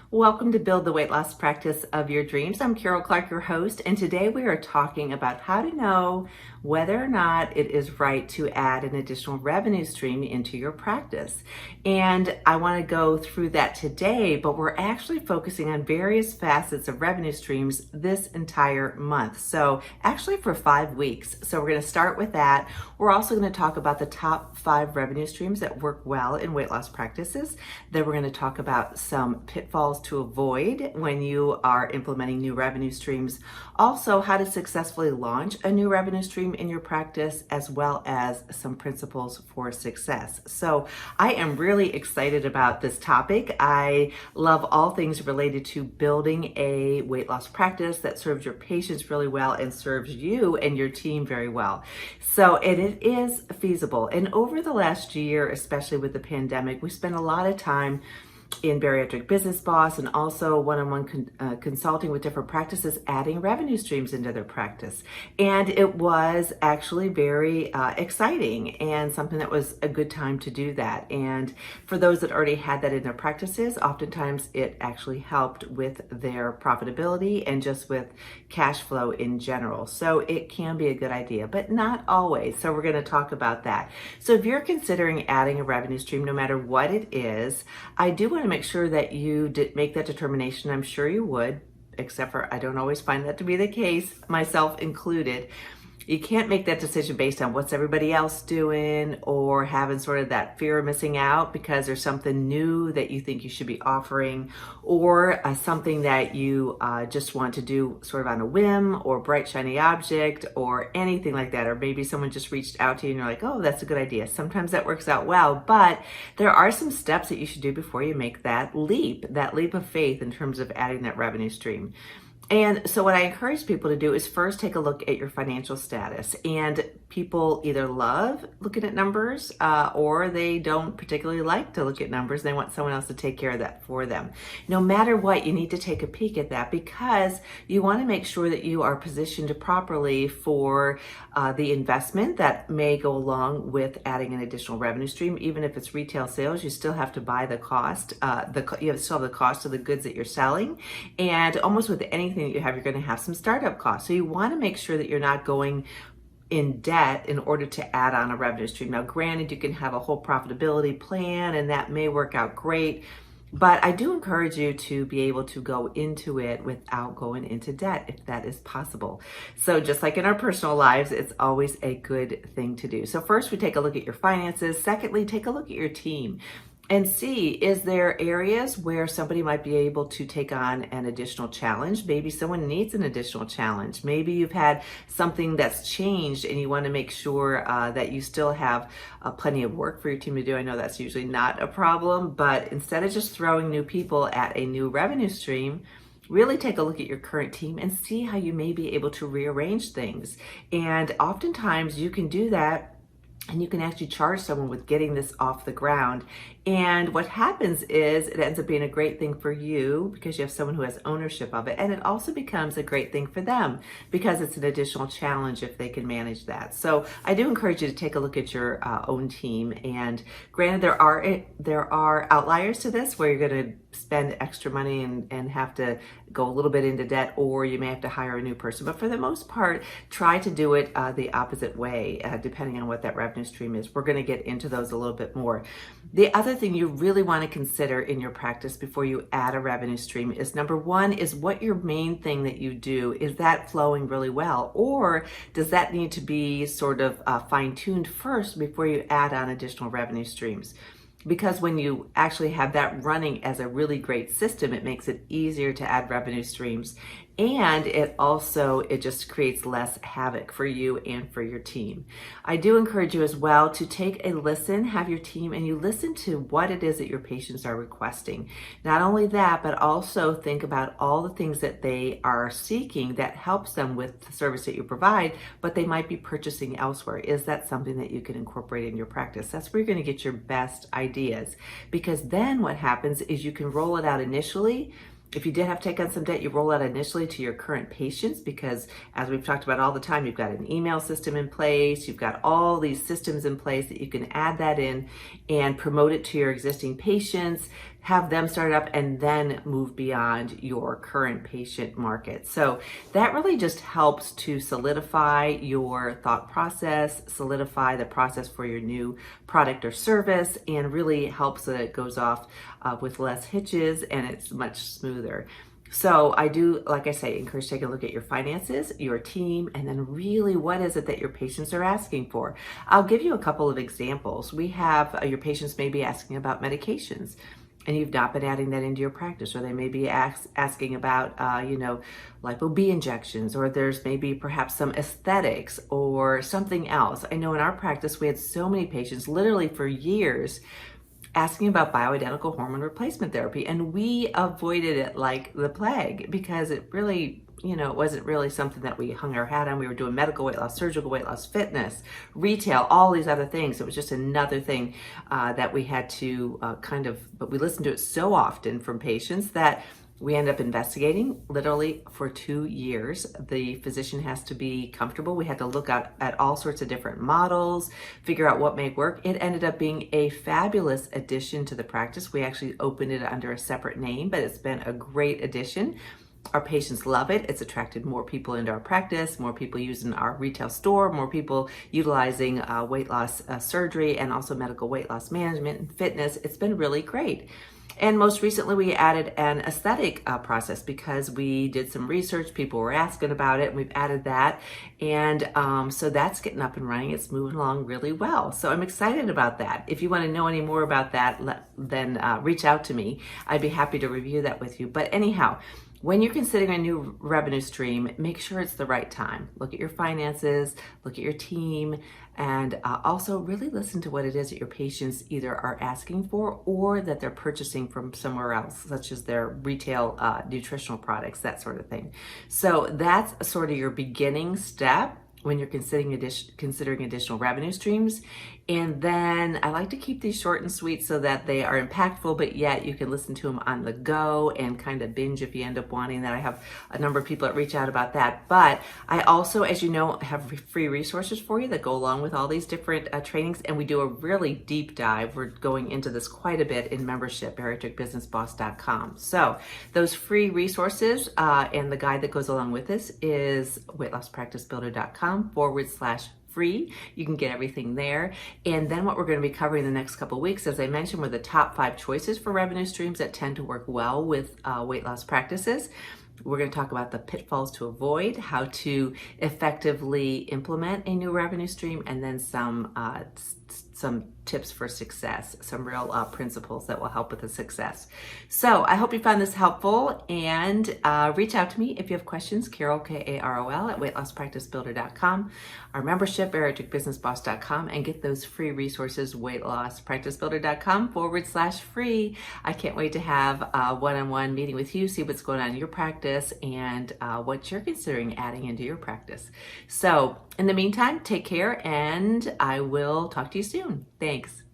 Welcome to Build the Weight Loss Practice of Your Dreams. I'm Carol Clark, your host, and today we are talking about how to know whether or not it is right to add an additional revenue stream into your practice. And I want to go through that today, but we're actually focusing on various facets of revenue streams this entire month. So actually for 5 weeks. So we're going to start with that. We're also going to talk about the top 5 revenue streams that work well in weight loss practices. Then we're going to talk about some pitfalls to avoid when you are implementing new revenue streams. Also, how to successfully launch a new revenue stream in your practice, as well as some principles for success. So I am really excited about this topic. I love all things related to building a weight loss practice that serves your patients really well and serves you and your team very well. So it is feasible. And over the last year, especially with the pandemic, we spent a lot of time in Bariatric Business Boss and also one-on-one consulting with different practices, adding revenue streams into their practice. And it was actually very exciting and something that was a good time to do that. And for those that already had that in their practices, oftentimes it actually helped with their profitability and just with cash flow in general. So it can be a good idea, but not always. So we're going to talk about that. So if you're considering adding a revenue stream, no matter what it is, I do want to make sure that you did make that determination. I'm sure you would, except for I don't always find that to be the case, myself included. You can't make that decision based on what's everybody else doing or having sort of that fear of missing out because there's something new that you think you should be offering, or something that you just want to do sort of on a whim or bright shiny object or anything like that. Or maybe someone just reached out to you and you're like, oh, that's a good idea. Sometimes that works out well, but there are some steps that you should do before you make that leap of faith in terms of adding that revenue stream. And so what I encourage people to do is first take a look at your financial status. And people either love looking at numbers or they don't particularly like to look at numbers. They want someone else to take care of that for them. No matter what, you need to take a peek at that because you want to make sure that you are positioned properly for the investment that may go along with adding an additional revenue stream. Even if it's retail sales, you still have to buy the cost. You still have the cost of the goods that you're selling. And almost with anything that you have, you're going to have some startup costs. So you want to make sure that you're not going in debt in order to add on a revenue stream. Now, granted, you can have a whole profitability plan and that may work out great, but I do encourage you to be able to go into it without going into debt if that is possible. So just like in our personal lives, it's always a good thing to do. So first, we take a look at your finances. Secondly, take a look at your team and see, is there areas where somebody might be able to take on an additional challenge? Maybe someone needs an additional challenge. Maybe you've had something that's changed and you want to make sure that you still have plenty of work for your team to do. I know that's usually not a problem, but instead of just throwing new people at a new revenue stream, really take a look at your current team and see how you may be able to rearrange things. And oftentimes you can do that and you can actually charge someone with getting this off the ground. And what happens is it ends up being a great thing for you because you have someone who has ownership of it. And it also becomes a great thing for them because it's an additional challenge if they can manage that. So I do encourage you to take a look at your own team. And granted, there are outliers to this where you're going to spend extra money and have to go a little bit into debt, or you may have to hire a new person. But for the most part, try to do it the opposite way, depending on what that revenue stream is. We're going to get into those a little bit more. The other thing you really want to consider in your practice before you add a revenue stream is, number one, is what your main thing that you do, is that flowing really well? Or does that need to be sort of fine-tuned first before you add on additional revenue streams? Because when you actually have that running as a really great system, it makes it easier to add revenue streams. And it just creates less havoc for you and for your team. I do encourage you as well to take a listen, have your team, and you listen to what it is that your patients are requesting. Not only that, but also think about all the things that they are seeking that helps them with the service that you provide, but they might be purchasing elsewhere. Is that something that you can incorporate in your practice? That's where you're going to get your best ideas, because then what happens is you can roll it out initially. If you did have to take on some debt, you roll out initially to your current patients because, as we've talked about all the time, you've got an email system in place, you've got all these systems in place that you can add that in and promote it to your existing patients, have them start up and then move beyond your current patient market. So that really just helps to solidify your thought process, solidify the process for your new product or service, and really helps that it goes off with less hitches and it's much smoother. So I do, like I say, encourage taking a look at your finances, your team, and then really what is it that your patients are asking for. I'll give you a couple of examples. We have your patients may be asking about medications, and you've not been adding that into your practice, or they may be asking about, lipo B injections, or there's maybe perhaps some aesthetics or something else. I know in our practice, we had so many patients literally for years asking about bioidentical hormone replacement therapy, and we avoided it like the plague because it really, it wasn't really something that we hung our hat on. We were doing medical weight loss, surgical weight loss, fitness, retail, all these other things. It was just another thing that we had to but we listened to it so often from patients that we end up investigating literally for 2 years. The physician has to be comfortable. We had to look at all sorts of different models, figure out what may work. It ended up being a fabulous addition to the practice. We actually opened it under a separate name, but it's been a great addition. Our patients love it. It's attracted more people into our practice, more people using our retail store, more people utilizing weight loss surgery and also medical weight loss management and fitness. It's been really great. And most recently, we added an aesthetic process because we did some research. People were asking about it, and we've added that. And so that's getting up and running. It's moving along really well. So I'm excited about that. If you want to know any more about that, then reach out to me. I'd be happy to review that with you. But anyhow, when you're considering a new revenue stream, make sure it's the right time. Look at your finances, look at your team, and also really listen to what it is that your patients either are asking for or that they're purchasing from somewhere else, such as their retail nutritional products, that sort of thing. So that's sort of your beginning step when you're considering additional revenue streams. And then I like to keep these short and sweet so that they are impactful, but yet you can listen to them on the go and kind of binge if you end up wanting that. I have a number of people that reach out about that. But I also, as you know, have free resources for you that go along with all these different trainings. And we do a really deep dive. We're going into this quite a bit in membership, bariatricbusinessboss.com. So those free resources and the guide that goes along with this is weightlosspracticebuilder.com/free. You can get everything there. And then what we're going to be covering the next couple of weeks, as I mentioned, were the top 5 choices for revenue streams that tend to work well with weight loss practices. We're going to talk about the pitfalls to avoid, how to effectively implement a new revenue stream, and then some tips for success, some real principles that will help with the success. So I hope you found this helpful, and reach out to me if you have questions. Carol, Karol, at weightlosspracticebuilder.com, our membership, bariatricbusinessboss.com, and get those free resources, weightlosspracticebuilder.com/free. I can't wait to have a one-on-one meeting with you, see what's going on in your practice and what you're considering adding into your practice. So in the meantime, take care, and I will talk to you soon. Thanks.